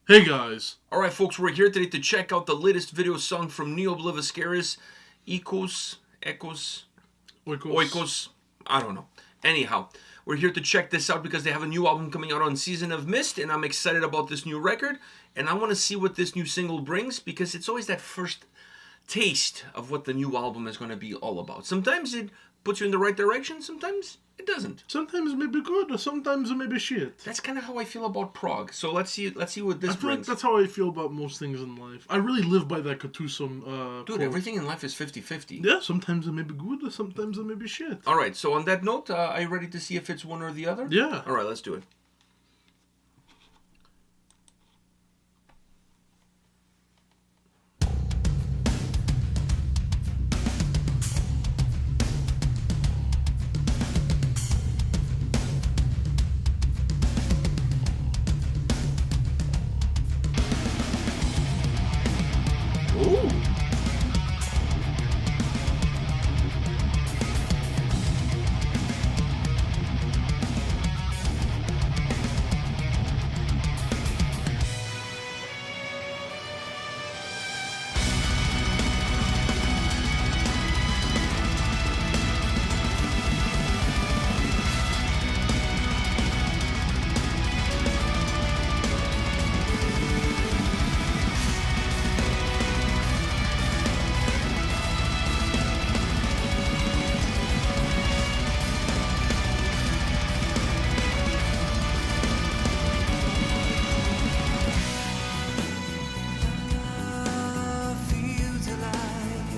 Hey guys! Alright folks, we're here today to check out the latest video song from Obliviscaris, Equus, Oikos, I don't know. Anyhow, we're here to check this out because they have a new album coming out on Season of Mist, and I'm excited about this new record, and I want to see what this new single brings, because it's always that first taste of what the new album is going to be all about. Sometimes it puts you in the right direction, sometimes it doesn't. Sometimes it may be good, or sometimes it may be shit. That's kind of how I feel about prog. So let's see what this brings. I feel like that's how I feel about most things in life. I really live by that Katusum Dude, quote. everything in life is 50-50. Yeah, sometimes it may be good, or sometimes it may be shit. Alright, so on that note, are you ready to see if it's one or the other? Yeah. Alright, let's do it. Ooh.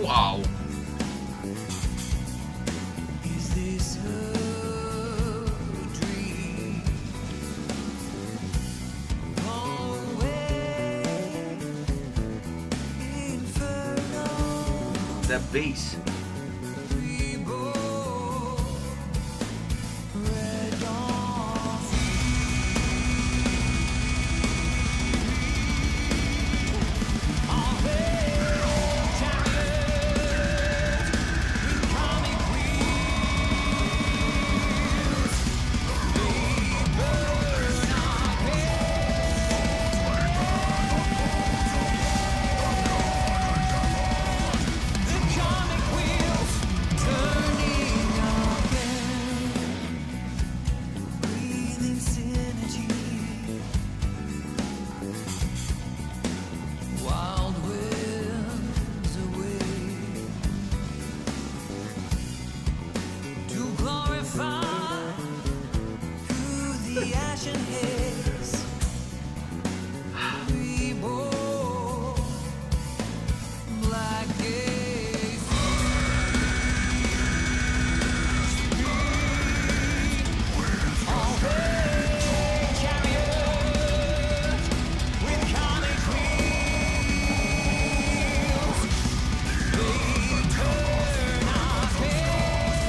Wow. Is this a dream? Away, inferno, That bass. reborn, red dawn. Wild winds away to glorify through the ashen haze. Reborn, black gaze. Chariot with karmic wheels. They turn our heads.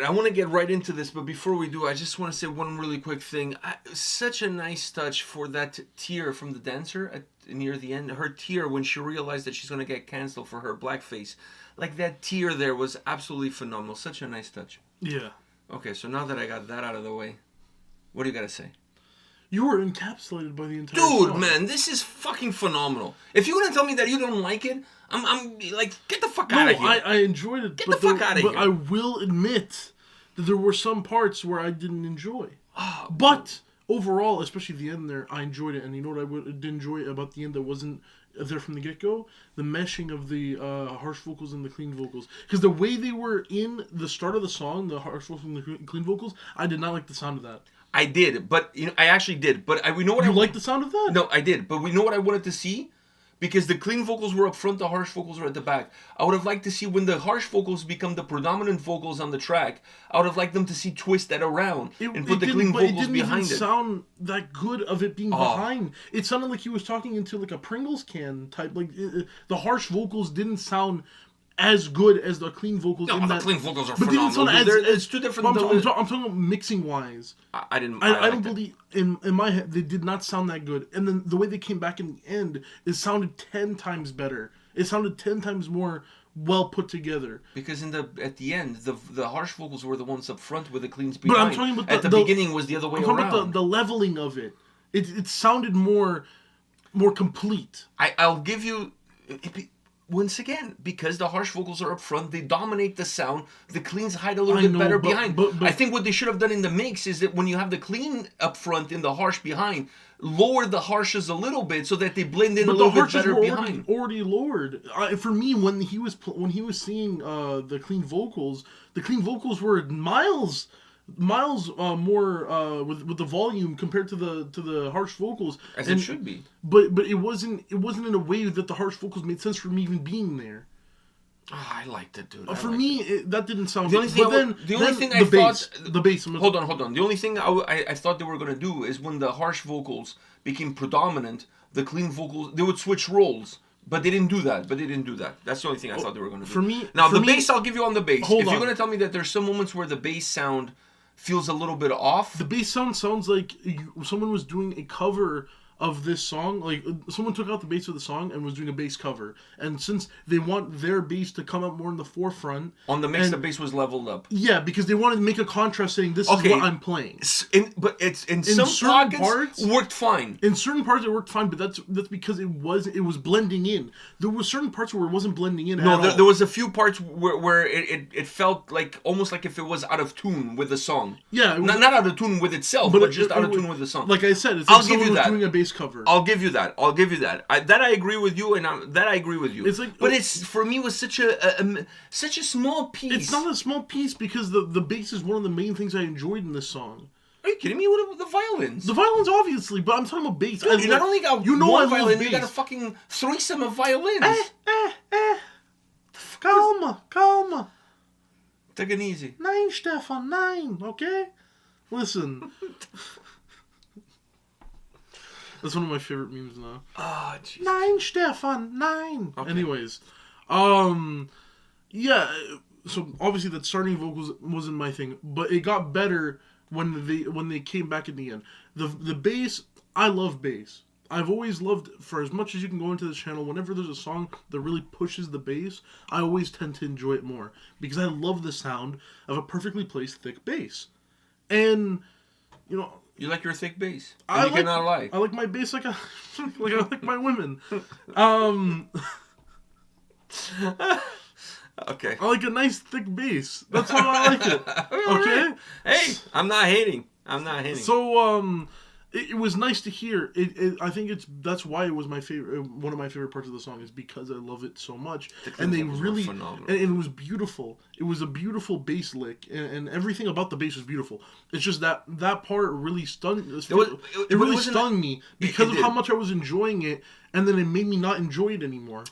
right, I want to get right into this, but before we do, I just want to say one really quick thing. Such a nice touch for that tear from the dancer near the end. Her tear when she realized that she's going to get canceled for her blackface. Like, that tear there was absolutely phenomenal. Such a nice touch. Yeah. Okay, so now that I got that out of the way, what do you got to say? You were encapsulated by the entire Dude, song. man, this is fucking phenomenal. If you're going to tell me that you don't like it, I'm like, get the fuck out of here. I enjoyed it. Get the fuck out of here. But I will admit that there were some parts where I didn't enjoy. But overall, especially the end there, I enjoyed it. And you know what I did enjoy about the end that wasn't there from the get-go? The meshing of the harsh vocals and the clean vocals. Because the way they were in the start of the song, the harsh vocals and the clean vocals, I did not like the sound of that. I did, but I actually did. But we know what You like the sound of that? No, I did. But we know what I wanted to see? Because the clean vocals were up front, the harsh vocals were at the back. I would have liked to see when the harsh vocals become the predominant vocals on the track, I would have liked them to see twist that around and put the clean vocals behind it. It didn't even sound that good of it being behind. It sounded like he was talking into like a Pringles can type. Like the harsh vocals didn't sound as good as the clean vocals. No, in the that, clean vocals are but they didn't phenomenal. sound It's two different... I'm talking about mixing wise. I didn't... I don't believe... In my head, they did not sound that good. And then the way they came back in the end, it sounded 10 times better. It sounded 10 times more well put together. Because at the end, the harsh vocals were the ones up front with the cleans But behind. I'm talking about at the beginning was the other way I'm talking around. about the leveling of it. It sounded more complete. I'll give you... Once again, because the harsh vocals are up front, they dominate the sound. The cleans hide a little bit better behind. But I think what they should have done in the mix is that when you have the clean up front and the harsh behind, lower the harshes a little bit so that they blend in a little bit better behind. Already lowered. For me, when he was singing the clean vocals were miles more with the volume compared to the harsh vocals, As it should be. But it wasn't in a way that the harsh vocals made sense for me even being there. Oh, I liked it, dude. For me, that didn't sound the only good. thing The bass. Hold on. The only thing I thought they were gonna do is when the harsh vocals became predominant, the clean vocals they would switch roles. But they didn't do that. That's the only thing I thought they were going to do. For me... Now, the bass, I'll give you on the bass. If you're going to tell me that there's some moments where the bass sound feels a little bit off... The bass sound sounds like someone was doing a cover of this song. Like, someone took out the bass of the song and was doing a bass cover. And since they want their bass to come up more in the forefront... On the mix, the bass was leveled up. Yeah, because they wanted to make a contrast saying, this is what I'm playing. But it's in some pockets, parts, worked fine. In certain parts, it worked fine, but that's because it was blending in. There were certain parts where it wasn't blending in at all. There was a few parts where it felt like almost like if it was out of tune with the song. Yeah. Not out of tune with itself, but just out of tune with the song. Like I said, it's like someone was doing a bass cover. I'll give you that. That I agree with you, and that I agree with you. It's like, but it's for me was such a small piece. It's not a small piece because the bass is one of the main things I enjoyed in this song. Are you kidding me? What about the violins? The violins, obviously, but I'm talking about bass. Dude, you not only got one violin, you got a bass. fucking threesome of violins. Calma. Take it easy. 9, Stefan, 9, okay? Listen. That's one of my favorite memes now. Oh, jeez. 9, Stefan, 9. Okay. Anyways, yeah. So obviously that starting vocals wasn't my thing, but it got better when they came back in the end. The bass, I love bass. I've always loved, for as much as you can go into this channel, whenever there's a song that really pushes the bass, I always tend to enjoy it more because I love the sound of a perfectly placed thick bass, and you know. You like your thick bass. You cannot lie. I like my bass like I like my women. Okay. I like a nice thick bass. That's how I like it. Okay? Hey, I'm not hating. So, it was nice to hear. I think that's why it was my favorite. One of my favorite parts of the song is because I love it so much. And they really, and it was beautiful. It was a beautiful bass lick, and everything about the bass was beautiful. It's just that part really stung. It really stung me because of how much I was enjoying it, and then it made me not enjoy it anymore.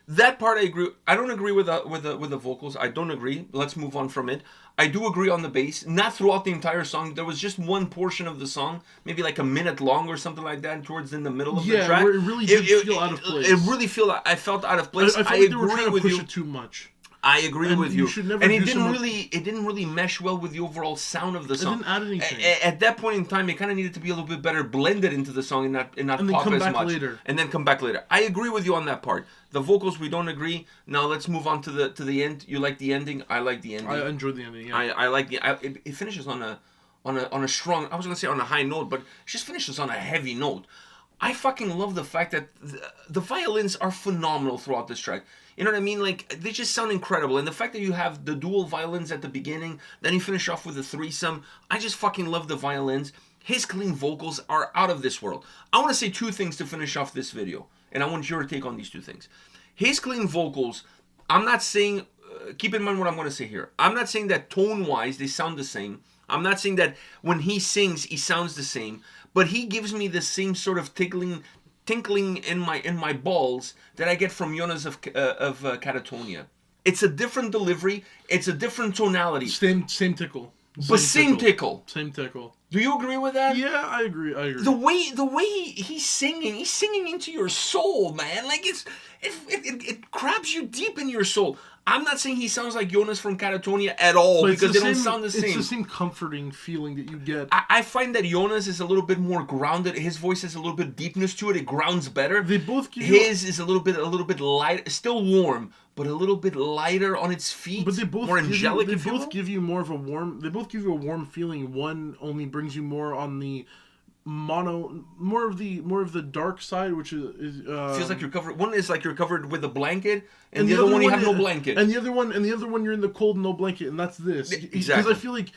That part I agree. I don't agree with the vocals. I don't agree. Let's move on from it. I do agree on the bass. Not throughout the entire song. There was just one portion of the song, maybe like a minute long or something like that, towards in the middle of the track. Yeah, where it really did feel out of place. I felt out of place. I felt like they were trying to push it too much. I agree And with you you. should never And it do didn't someone- really mesh well with the overall sound of the It song. didn't add anything. At that point in time, it kind of needed to be a little bit better blended into the song and not And then pop come as back much. later. And then come back later. I agree with you on that part. The vocals, we don't agree. Now let's move on to the end. You like the ending? I like the ending. I enjoyed the ending. Yeah. I like it finishes on a strong, I was gonna say on a high note, but it just finishes on a heavy note. I fucking love the fact that the violins are phenomenal throughout this track. You know what I mean? Like, they just sound incredible. And the fact that you have the dual violins at the beginning, then you finish off with a threesome. I just fucking love the violins. His clean vocals are out of this world. I want to say two things to finish off this video. And I want your take on these two things. His clean vocals, I'm not saying, keep in mind what I'm going to say here. I'm not saying that tone-wise they sound the same. I'm not saying that when he sings, he sounds the same. But he gives me the same sort of tinkling in my balls that I get from Jonas of Catatonia. It's a different delivery. It's a different tonality. Same tickle. But same tickle. Same tickle. Do you agree with that? Yeah, I agree. The way he's singing into your soul, man. Like it grabs you deep in your soul. I'm not saying he sounds like Jonas from Catatonia at all, But because they don't sound the same. It's the same comforting feeling that you get. I find that Jonas is a little bit more grounded. His voice has a little bit deepness to it. It grounds better. They both give you- His is a little bit light, still warm, but a little bit lighter on its feet. But they both more give angelic. You, if they you both will. give you more of a warm. They both give you a warm feeling. One only brings you more on the more of the dark side, which is Feels like you're covered. One is like you're covered with a blanket, and the other one you have no blanket. And the other one you're in the cold, no blanket, and that's this. Exactly. Because I feel like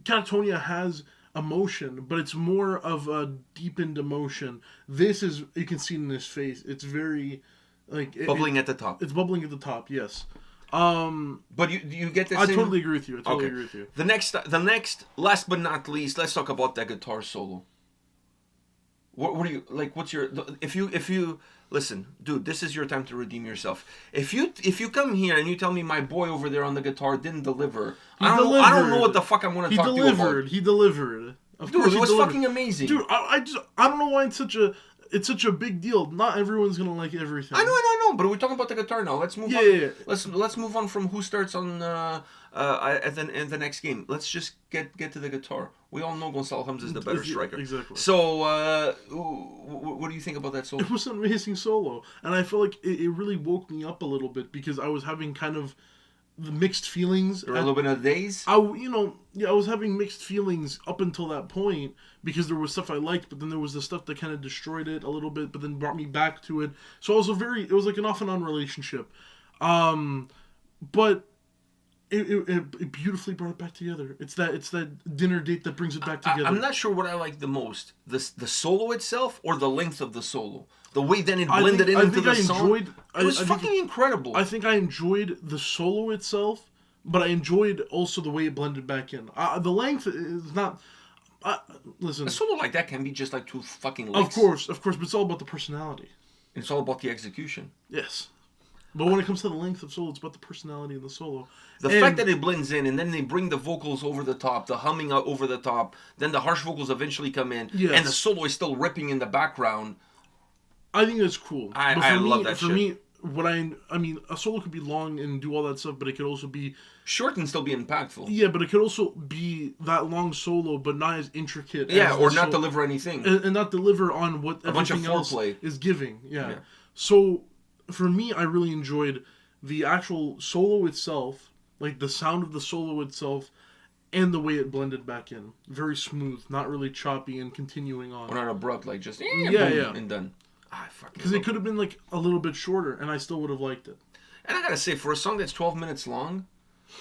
Catatonia has emotion, but it's more of a deepened emotion. This is, you can see it in his face. It's very like bubbling at the top. It's bubbling at the top. Yes. But you get the I same... totally agree with you. I totally agree with you. The next, last but not least, let's talk about that guitar solo. What do you like? What's your if you listen, dude? This is your time to redeem yourself. If you come here and you tell me my boy over there on the guitar didn't deliver, I don't know what the fuck I'm going to talk to you about. He delivered. Of Dude, course, it was delivered. fucking amazing. Dude, I don't know why it's such a big deal. Not everyone's gonna like everything. I know. But we're talking about the guitar now. Let's move on. Yeah. Let's move on from who starts on at the next game. Let's just get to the guitar. We all know Gonçalo Ramos is the better striker. Exactly. So, what do you think about that solo? It was an amazing solo, and I feel like it really woke me up a little bit because I was having kind of the mixed feelings. Or a little bit of days. I was having mixed feelings up until that point because there was stuff I liked, but then there was the stuff that kind of destroyed it a little bit, but then brought me back to it. So it was like an off and on relationship. But it beautifully brought it back together. It's that dinner date that brings it back together. I'm not sure what I like the most, the solo itself or the length of the solo. The way then it blended into the song. It was fucking incredible. I think I enjoyed the solo itself, but I enjoyed also the way it blended back in. The length is not. Listen, a solo like that can be just like two fucking licks. Of course, but it's all about the personality. It's all about the execution. Yes. But when it comes to the length of solo, it's about the personality of the solo. The fact that it blends in, and then they bring the vocals over the top, the humming over the top, then the harsh vocals eventually come in, and the solo is still ripping in the background. I think that's cool. I love that shit. For me, I mean, a solo could be long and do all that stuff, but it could also be short and still be impactful. Yeah, but it could also be that long solo, but not as intricate. Yeah, or not deliver anything, and not deliver on what everything else is giving. Yeah. So for me, I really enjoyed the actual solo itself, like the sound of the solo itself, and the way it blended back in. Very smooth, not really choppy and continuing on. Or not abrupt, like just boom, and done. Because it could have been like a little bit shorter, and I still would have liked it. And I gotta say, for a song that's 12 minutes long,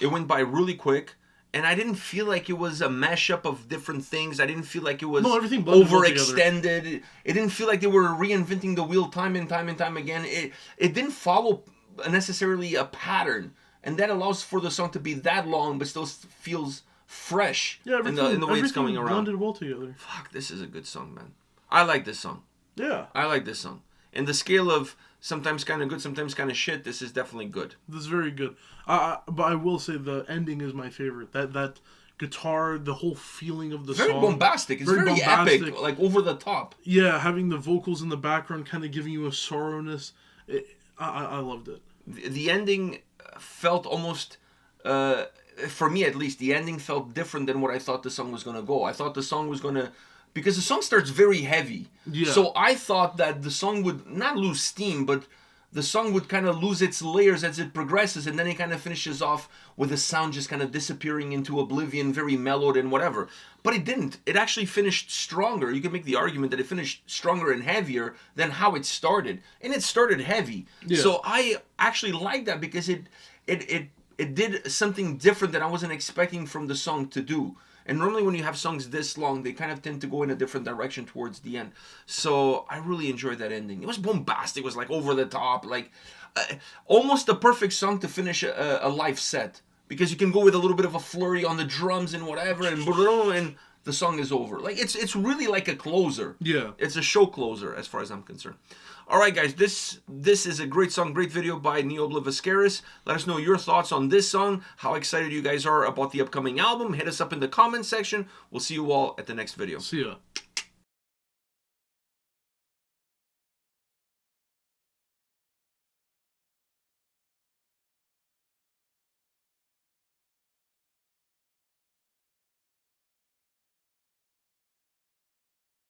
it went by really quick, and I didn't feel like it was a mashup of different things. I didn't feel like it was overextended. It didn't feel like they were reinventing the wheel time and time again. It didn't follow necessarily a pattern, and that allows for the song to be that long, but still feels fresh in the way it's coming around. Blended well together. Fuck, this is a good song, man. I like this song. Yeah. I like this song. In the scale of sometimes kind of good, sometimes kind of shit, this is definitely good. This is very good. But I will say the ending is my favorite. That guitar, the whole feeling of the song. Very bombastic. It's very epic, like over the top. Yeah, having the vocals in the background kind of giving you a sorrowness. I loved it. The ending felt almost, for me at least, the ending felt different than what I thought the song was going to go. I thought the song was going to, because the song starts very heavy. Yeah. So I thought that the song would not lose steam, but the song would kind of lose its layers as it progresses, and then it kind of finishes off with the sound just kind of disappearing into oblivion, very mellowed and whatever. But it didn't. It actually finished stronger. You can make the argument that it finished stronger and heavier than how it started. And it started heavy. Yeah. So I actually like that because it did something different that I wasn't expecting from the song to do. And normally when you have songs this long, they kind of tend to go in a different direction towards the end. So I really enjoyed that ending. It was bombastic. It was like over the top, like almost the perfect song to finish a live set. Because you can go with a little bit of a flurry on the drums and whatever, and the song is over. Like it's really like a closer. Yeah. It's a show closer as far as I'm concerned. All right, guys, this is a great song, great video by Obliviscaris. Let us know your thoughts on this song, how excited you guys are about the upcoming album. Hit us up in the comments section. We'll see you all at the next video. See ya.